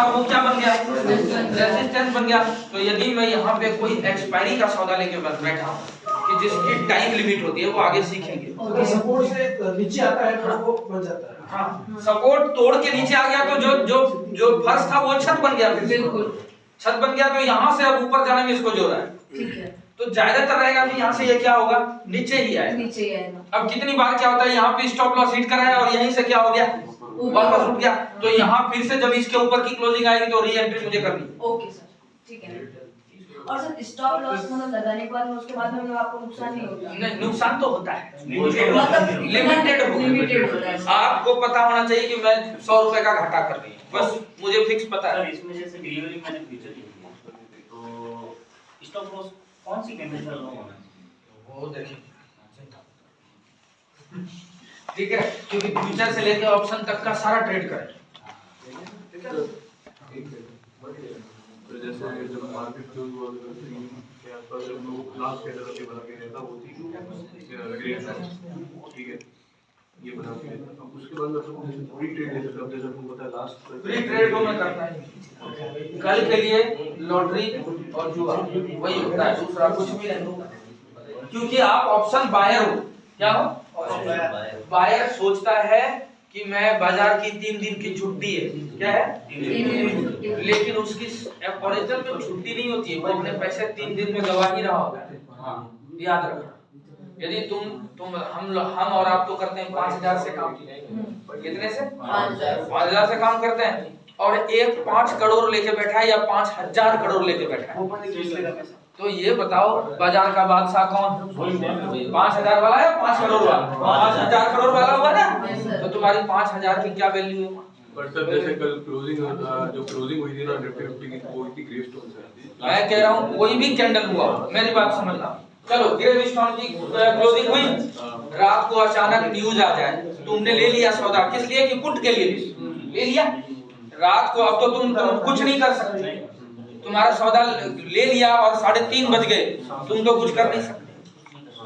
वो क्या बन गया, रेजिस्टेंस बन गया। तो यदि मैं यहाँ पे कोई एक्सपायरी का सौदा लेके बैठा हूँ कि जिसकी टाइम लिमिट होती है, वो आगे सीखेंगे। सपोर्ट से नीचे आता है तो वो बन जाता है। हाँ, सपोर्ट तोड़ के नीचे आ गया तो जो जो जो फर्श था वो छत बन गया, बिल्कुल छत बन गया। तो यहाँ से अब ऊपर जाने में इसको जोड़ा है, ठीक है, तो ज्यादातर रहेगा कि यहाँ से ये क्या होगा, नीचे ही आएगा। नीचे ही आएगा। अब कितनी बार क्या होता है, यहाँ पे स्टॉप लॉस हिट कराया और यहीं से क्या हो गया, वापस उठ गया। तो यहाँ फिर से जब इसके ऊपर की क्लोजिंग आएगी तो री एंट्री मुझे करनी। ओके सर, ठीक है। और सर स्टॉप लॉस मतलब लगाने के बाद उसके बाद में आपको नुकसान नहीं होता? नहीं, नुकसान तो होता है, मतलब लिमिटेड होता है। आपको पता होना चाहिए कि मैं 100 रुपए का घाटा कर रही हूँ, बस मुझे फिक्स पता है। इसमें जैसे डिलीवरी मैंने फ्यूचर की तो स्टॉप लॉस कौन सी कैंडिडेट लो होना है वो देखिए, ठीक है, क्योंकि फ्यूचर से लेके ऑप्शन तक का सारा ट्रेड करें, ठीक है। तो जैसे जब मार्केट क्लोज हुआ तो के आसपास जब लोग लास्ट कैंडल के बना के रहता वो थी ठीक है, ये बना के अब उसके बाद मतलब फ्री ट्रेड ले सकते, अब जैसे तुमको पता है लास्ट फ्री ट्रेड को मैं करता नहीं, कल के लिए लॉटरी और जुआ वही होता है, दूसरा कुछ भी नहीं होता। क्योंकि आप ऑप्शन बायर हो, क्या हो, बायर सोचता है कि मैं बाजार की 3 दिन की छुट्टी है, क्या है, 3 दिन, लेकिन उसकी ओरिजिनल में छुट्टी नहीं होती है, वो अपने पैसे 3 दिन में गवा ही रहा होगा। याद रखना, यदि तुम हम और आप तो करते हैं 5000 से काम, कितने से, 5000 से काम करते हैं, और एक 5 करोड़ लेके बैठा है या 5000 करोड़ लेके बैठा है, तो ये बताओ बाजार का बादशाह कौन, 5000 वाला है 5 करोड़ वाला, 5000 करोड़ वाला होगा ना, तो तुम्हारी 5000 की क्या वैल्यू है। पर सर जैसे कल क्लोजिंग जो क्लोजिंग हुई थी ना निफ्टी की वो इतनी ग्रेवस्टोन से, मैं कह रहा हूँ कोई भी कैंडल हुआ, मेरी बात समझना, चलो ग्रेवस्टोन की क्लोजिंग हुई, रात को अचानक न्यूज आ जाए, तुमने ले लिया सौदा, किस लिए, कि पुट के लिए ले लिया रात को, अब तो तुम कुछ नहीं कर सकते, तुम्हारा सौदा ले लिया और 3:30 बज गए, तुम तो कुछ कर नहीं सकते।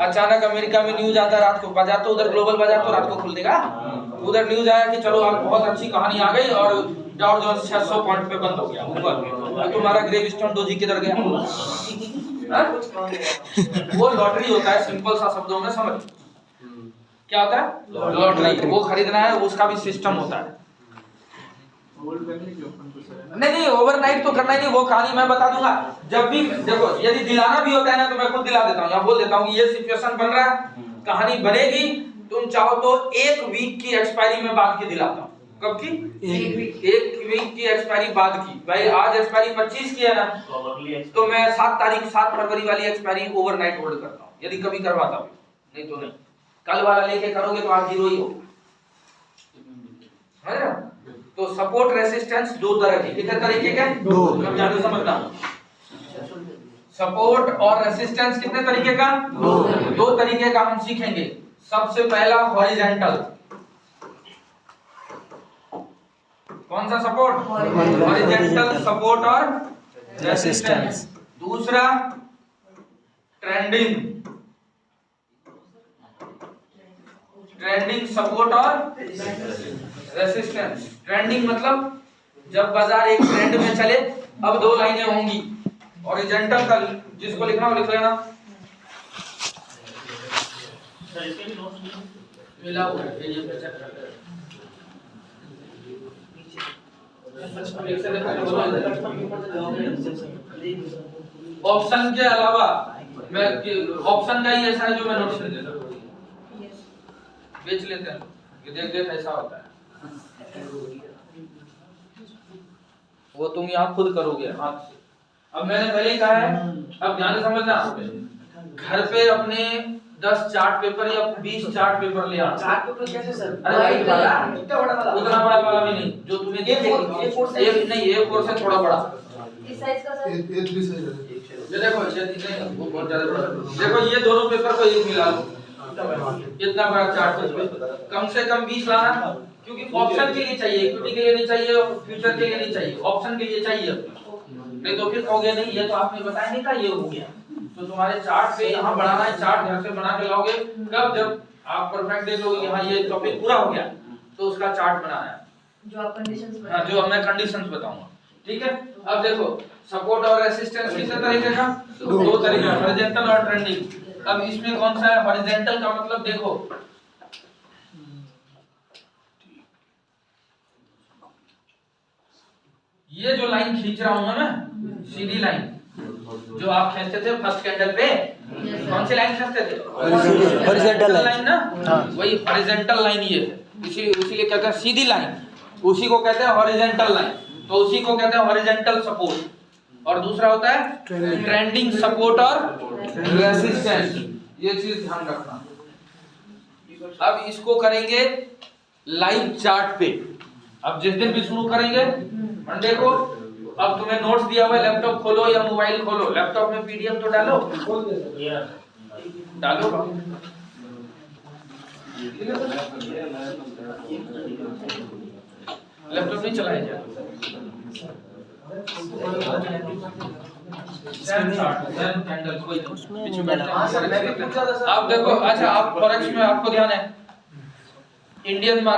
अचानक अमेरिका में न्यूज आता है रात को, बाजार तो उधर ग्लोबल बाजार तो रात को खुल देगा, उधर न्यूज आया कि चलो आप बहुत अच्छी कहानी आ गई और डाउ जोन्स 600 पॉइंट पे बंद हो गया ऊपर, तो तुम्हारा ग्रेवस्टोन डोजी किधर गया। वो लॉटरी होता है, सिंपल सा शब्दों में समझ, क्या होता है लॉटरी, वो खरीदना है, उसका भी सिस्टम होता है। नहीं ओवरनाइट तो करना ही नहीं, वो कहानी मैं बता दूंगा। जब भी देखो, यदि दिलाना भी होता है ना तो मैं खुद दिला देता हूँ, या बोल देता हूँ कि ये सिचुएशन बन रहा है, कहानी बनेगी, तुम चाहो तो 1 वीक की एक्सपायरी में बाद की दिलाता हूँ। कब की, 1 वीक की एक्सपायरी बाद की। भाई आज एक्सपायरी 25 की है ना, तो मैं 7 फरवरी वाली एक्सपायरी ओवरनाइट होल्ड करता हूँ, यदि कभी करवाता हूँ, नहीं तो नहीं। कल वाला लेके करोगे तो आप जीरो ही हो, है ना। तो सपोर्ट रेसिस्टेंस 2 तरह की, कितने तरीके के, 2, मैं ज्यादा समझता हूं। सपोर्ट और रेसिस्टेंस कितने तरीके का, 2 तरीके का हम सीखेंगे। सबसे पहला हॉरिजॉन्टल, कौन सा सपोर्ट, हॉरिजॉन्टल सपोर्ट और रेसिस्टेंस। दूसरा ट्रेंडिंग सपोर्ट और रेसिस्टेंस। ट्रेंडिंग मतलब जब बाजार एक ट्रेंड में चले, अब 2 लाइनें होंगी, हॉरिजॉन्टल का जिसको लिखना हो लिख लेना, मिला हुआ है ये पे चेक कर ऑप्शन के अलावा मैं ऑप्शन का ही ऐसा है जो मैं नोटिस नहीं देता, बेच लेते हैं, ये देख ऐसा होता है, वो तुम यहाँ खुद करोगे हाथ से। अब मैंने पहले ही कहा है, अब ध्यान से समझना, घर पे अपने 10 चार्ट पेपर या 20 चार्ट पेपर ले आना। चार्ट पेपर कैसे सर, अरे भाई वाला, कितना बड़ा वाला, उतना बड़ा वाला भी नहीं, जो तुम्हें A4 से थोड़ा बड़ा, इस साइज का सर, A3 साइज है ये देखो, ये नहीं वो बहुत ज्यादा बड़ा, देखो ये दोनों पेपर को एक मिला लो, इतना बड़ा चार्ट पेपर, कम से कम 20 लाना, क्योंकि ऑप्शन के लिए चाहिए, इक्विटी के लिए नहीं चाहिए, फ्यूचर के लिए नहीं चाहिए, ऑप्शन के लिए चाहिए। नहीं तो फिर कहोगे नहीं ये तो आपने बताया नहीं था, ये हो गया। तो तुम्हारे चार्ट पे यहाँ बढ़ाना है, चार्ट घर से बना के लाओगे, कब, जब आप परफेक्ट देख लोगे यहाँ ये टॉपिक पूरा हो गया, तो उसका चार्ट बनाना है, जो आप कंडीशंस हाँ, जो मैं कंडीशंस बताऊंगा। ठीक है। अब देखो सपोर्ट और रेसिस्टेंस किस तरीके का, दो तरीके का, हॉरिजॉन्टल और ट्रेंडिंग। अब इसमें कौन सा है हॉरिजॉन्टल का मतलब, देखो ये जो लाइन खींच रहा हूं ना मैं, सीधी लाइन जो आप खींचते थे फर्स्ट कैंडल पे, कौन सी लाइन खींचते थे, हॉरिजॉन्टल लाइन ना, वही हॉरिजॉन्टल लाइन ये है, इसीलिए कहते हैं सीधी लाइन, उसी को कहते हैं हॉरिजॉन्टल लाइन, तो उसी को कहते हैं हॉरिजॉन्टल सपोर्ट। और दूसरा होता है ट्रेंडिंग सपोर्ट और रेसिस्टेंस, ये चीज ध्यान रखना। अब इसको करेंगे लाइव चार्ट पे, अब जिस दिन भी शुरू करेंगे मंडे को। अब तुम्हें नोट्स दिया हुआ है, लैपटॉप खोलो या मोबाइल खोलो, लैपटॉप में पीडीएफ तो डालो, डालो लैपटॉप नहीं चलाया जाए। आप देखो, अच्छा आप फॉरेक्स में आपको ध्यान है इंडियन